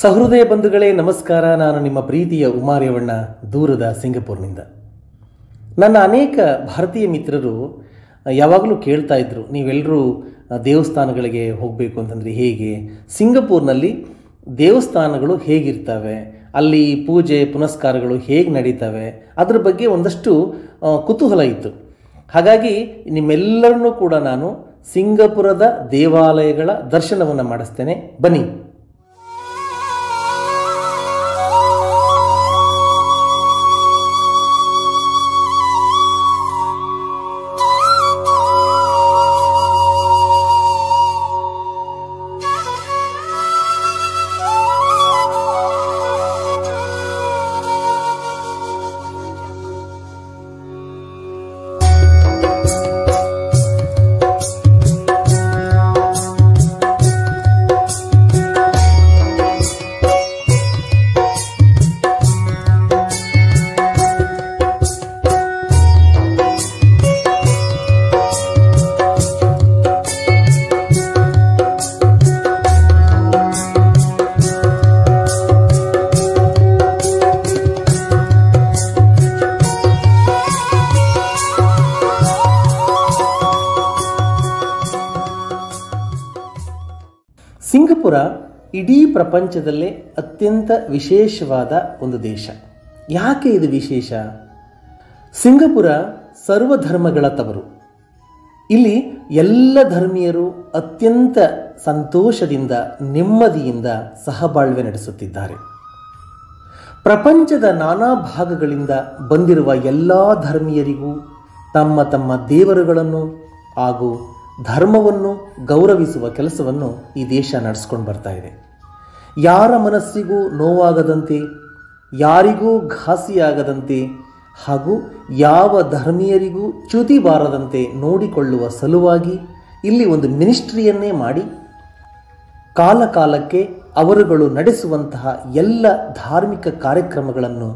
ಸಹೃದಯ ಬಂಧುಗಳೇ ನಮಸ್ಕಾರ. ನಾನು ನಿಮ್ಮ ಪ್ರೀತಿಯ ಉಮಾರ್ಯವಣ್ಣ, ದೂರದ ಸಿಂಗಪುರ್ನಿಂದ. ನನ್ನ ಅನೇಕ ಭಾರತೀಯ ಮಿತ್ರರು ಯಾವಾಗಲೂ ಕೇಳ್ತಾ ಇದ್ದರು, ನೀವೆಲ್ಲರೂ ದೇವಸ್ಥಾನಗಳಿಗೆ ಹೋಗಬೇಕು ಅಂತಂದರೆ ಹೇಗೆ, ಸಿಂಗಪೂರ್ನಲ್ಲಿ ದೇವಸ್ಥಾನಗಳು ಹೇಗಿರ್ತವೆ, ಅಲ್ಲಿ ಪೂಜೆ ಪುನಸ್ಕಾರಗಳು ಹೇಗೆ ನಡೀತವೆ, ಅದರ ಬಗ್ಗೆ ಒಂದಷ್ಟು ಕುತೂಹಲ ಇತ್ತು. ಹಾಗಾಗಿ ನಿಮ್ಮೆಲ್ಲರನ್ನೂ ಕೂಡ ನಾನು ಸಿಂಗಪುರದ ದೇವಾಲಯಗಳ ದರ್ಶನವನ್ನು ಮಾಡಿಸ್ತೇನೆ, ಬನ್ನಿ. ಸಿಂಗಪುರ ಇಡೀ ಪ್ರಪಂಚದಲ್ಲೇ ಅತ್ಯಂತ ವಿಶೇಷವಾದ ಒಂದು ದೇಶ. ಯಾಕೆ ಇದು ವಿಶೇಷ? ಸಿಂಗಪುರ ಸರ್ವಧರ್ಮಗಳ ತವರು. ಇಲ್ಲಿ ಎಲ್ಲ ಧರ್ಮೀಯರು ಅತ್ಯಂತ ಸಂತೋಷದಿಂದ ನೆಮ್ಮದಿಯಿಂದ ಸಹಬಾಳ್ವೆ ನಡೆಸುತ್ತಿದ್ದಾರೆ. ಪ್ರಪಂಚದ ನಾನಾ ಭಾಗಗಳಿಂದ ಬಂದಿರುವ ಎಲ್ಲ ಧರ್ಮೀಯರಿಗೂ ತಮ್ಮ ತಮ್ಮ ದೇವರುಗಳನ್ನು ಹಾಗೂ ಧರ್ಮವನ್ನು ಗೌರವಿಸುವ ಕೆಲಸವನ್ನು ಈ ದೇಶ ನಡೆಸ್ಕೊಂಡು ಬರ್ತಾ ಇದೆ. ಯಾರ ಮನಸ್ಸಿಗೂ ನೋವಾಗದಂತೆ, ಯಾರಿಗೂ ಘಾಸಿಯಾಗದಂತೆ ಹಾಗೂ ಯಾವ ಧರ್ಮೀಯರಿಗೂ ಚ್ಯುತಿ ಬಾರದಂತೆ ನೋಡಿಕೊಳ್ಳುವ ಸಲುವಾಗಿ ಇಲ್ಲಿ ಒಂದು ಮಿನಿಸ್ಟ್ರಿಯನ್ನೇ ಮಾಡಿ ಕಾಲ ಕಾಲಕ್ಕೆ ಅವರುಗಳು ನಡೆಸುವಂತಹ ಎಲ್ಲ ಧಾರ್ಮಿಕ ಕಾರ್ಯಕ್ರಮಗಳನ್ನು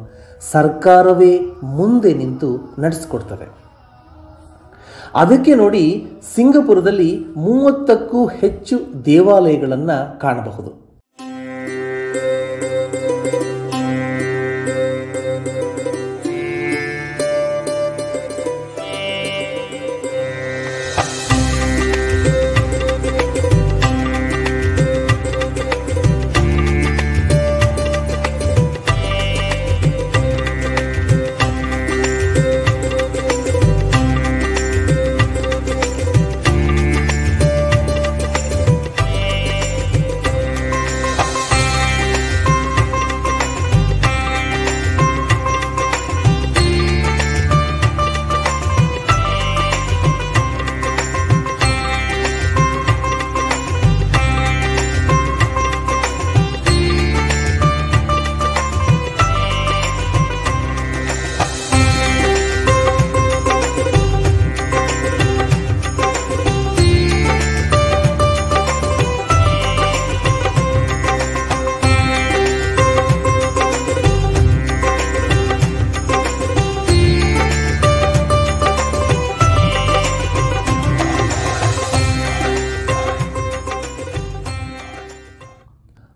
ಸರ್ಕಾರವೇ ಮುಂದೆ ನಿಂತು ನಡೆಸಿಕೊಡ್ತದೆ. ಅದಕ್ಕೆ ನೋಡಿ, ಸಿಂಗಪುರದಲ್ಲಿ 30ಕ್ಕೂ ಹೆಚ್ಚು ದೇವಾಲಯಗಳನ್ನು ಕಾಣಬಹುದು.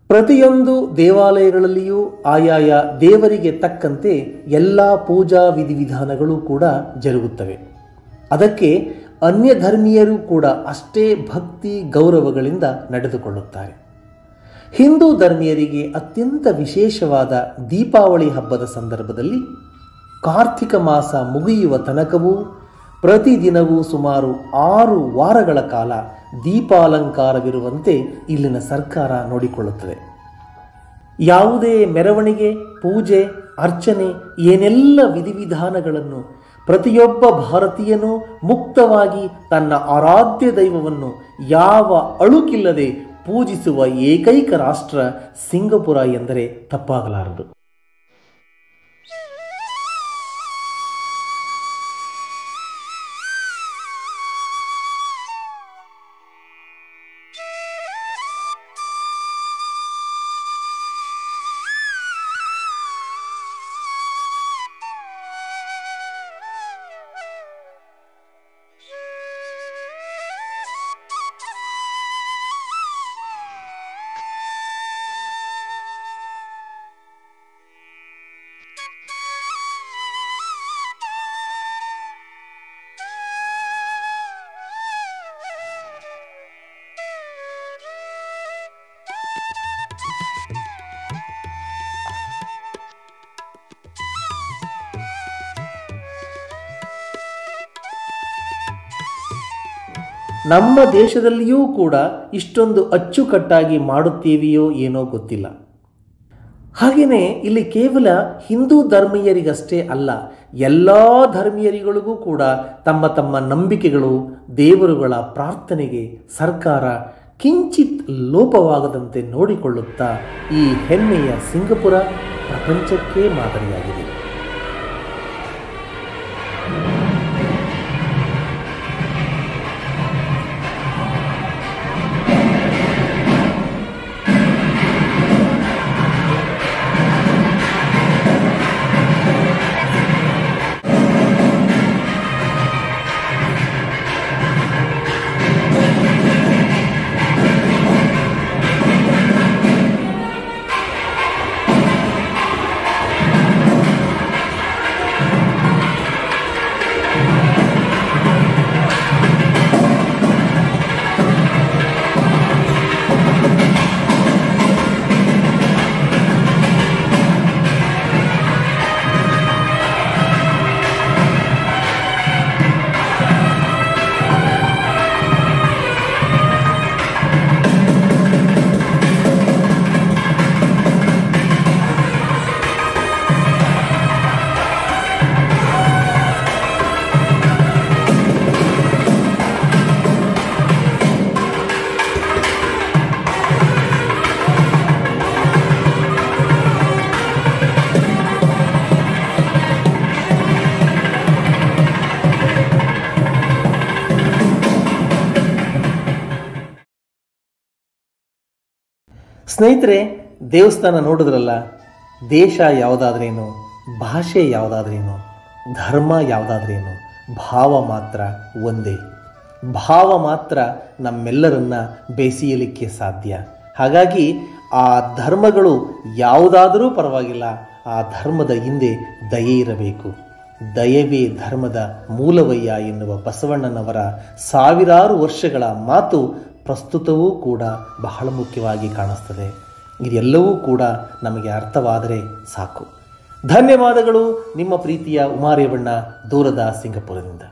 ಪ್ರತಿಯೊಂದು ದೇವಾಲಯಗಳಲ್ಲಿಯೂ ಆಯಾಯ ದೇವರಿಗೆ ತಕ್ಕಂತೆ ಎಲ್ಲ ಪೂಜಾ ವಿಧಿವಿಧಾನಗಳು ಕೂಡ ಜರುಗುತ್ತವೆ. ಅದಕ್ಕೆ ಅನ್ಯ ಧರ್ಮೀಯರು ಕೂಡ ಅಷ್ಟೇ ಭಕ್ತಿ ಗೌರವಗಳಿಂದ ನಡೆದುಕೊಳ್ಳುತ್ತಾರೆ. ಹಿಂದೂ ಧರ್ಮೀಯರಿಗೆ ಅತ್ಯಂತ ವಿಶೇಷವಾದ ದೀಪಾವಳಿ ಹಬ್ಬದ ಸಂದರ್ಭದಲ್ಲಿ ಕಾರ್ತಿಕ ಮಾಸ ಮುಗಿಯುವ ತನಕವೂ ಪ್ರತಿದಿನವೂ ಸುಮಾರು 6 ವಾರಗಳ ಕಾಲ ದೀಪಾಲಂಕಾರವಿರುವಂತೆ ಇಲ್ಲಿನ ಸರ್ಕಾರ ನೋಡಿಕೊಳ್ಳುತ್ತದೆ. ಯಾವುದೇ ಮೆರವಣಿಗೆ, ಪೂಜೆ, ಅರ್ಚನೆ ಏನೆಲ್ಲ ವಿಧಿವಿಧಾನಗಳನ್ನು ಪ್ರತಿಯೊಬ್ಬ ಭಾರತೀಯನೂ ಮುಕ್ತವಾಗಿ ತನ್ನ ಆರಾಧ್ಯ ದೈವವನ್ನು ಯಾವ ಅಳುಕಿಲ್ಲದೆ ಪೂಜಿಸುವ ಏಕೈಕ ರಾಷ್ಟ್ರ ಸಿಂಗಪುರ ಎಂದರೆ ತಪ್ಪಾಗಲಾರದು. ನಮ್ಮ ದೇಶದಲ್ಲಿಯೂ ಕೂಡ ಇಷ್ಟೊಂದು ಅಚ್ಚುಕಟ್ಟಾಗಿ ಮಾಡುತ್ತೀವಿಯೋ ಏನೋ ಗೊತ್ತಿಲ್ಲ. ಹಾಗೆಯೇ ಇಲ್ಲಿ ಕೇವಲ ಹಿಂದೂ ಧರ್ಮೀಯರಿಗಷ್ಟೇ ಅಲ್ಲ, ಎಲ್ಲ ಧರ್ಮೀಯರಿಗಳಿಗೂ ಕೂಡ ತಮ್ಮ ತಮ್ಮ ನಂಬಿಕೆಗಳು, ದೇವರುಗಳ ಪ್ರಾರ್ಥನೆಗೆ ಸರ್ಕಾರ ಕಿಂಚಿತ್ ಲೋಪವಾಗದಂತೆ ನೋಡಿಕೊಳ್ಳುತ್ತಾ ಈ ಹೆಮ್ಮೆಯ ಸಿಂಗಪುರ ಪ್ರಪಂಚಕ್ಕೆ ಮಾದರಿಯಾಗಿದೆ. ಸ್ನೇಹಿತರೆ, ದೇವಸ್ಥಾನ ನೋಡಿದ್ರಲ್ಲ, ದೇಶ ಯಾವುದಾದ್ರೇನು, ಭಾಷೆ ಯಾವುದಾದ್ರೇನು, ಧರ್ಮ ಯಾವುದಾದ್ರೇನು, ಭಾವ ಮಾತ್ರ ಒಂದೇ. ಭಾವ ಮಾತ್ರ ನಮ್ಮೆಲ್ಲರನ್ನ ಬೇಯಿಸಲಿಕ್ಕೆ ಸಾಧ್ಯ. ಹಾಗಾಗಿ ಆ ಧರ್ಮಗಳು ಯಾವುದಾದರೂ ಪರವಾಗಿಲ್ಲ, ಆ ಧರ್ಮದ ಹಿಂದೆ ದಯೆ ಇರಬೇಕು. ದಯವೇ ಧರ್ಮದ ಮೂಲವಯ್ಯ ಎನ್ನುವ ಬಸವಣ್ಣನವರ ಸಾವಿರಾರು ವರ್ಷಗಳ ಮಾತು ಪ್ರಸ್ತುತವೂ ಕೂಡ ಬಹಳ ಮುಖ್ಯವಾಗಿ ಕಾಣಿಸ್ತದೆ. ಇದೆಲ್ಲವೂ ಕೂಡ ನಮಗೆ ಅರ್ಥವಾದರೆ ಸಾಕು. ಧನ್ಯವಾದಗಳು. ನಿಮ್ಮ ಪ್ರೀತಿಯ ಉಮಾರೇವಣ್ಣ, ದೂರದ ಸಿಂಗಪುರದಿಂದ.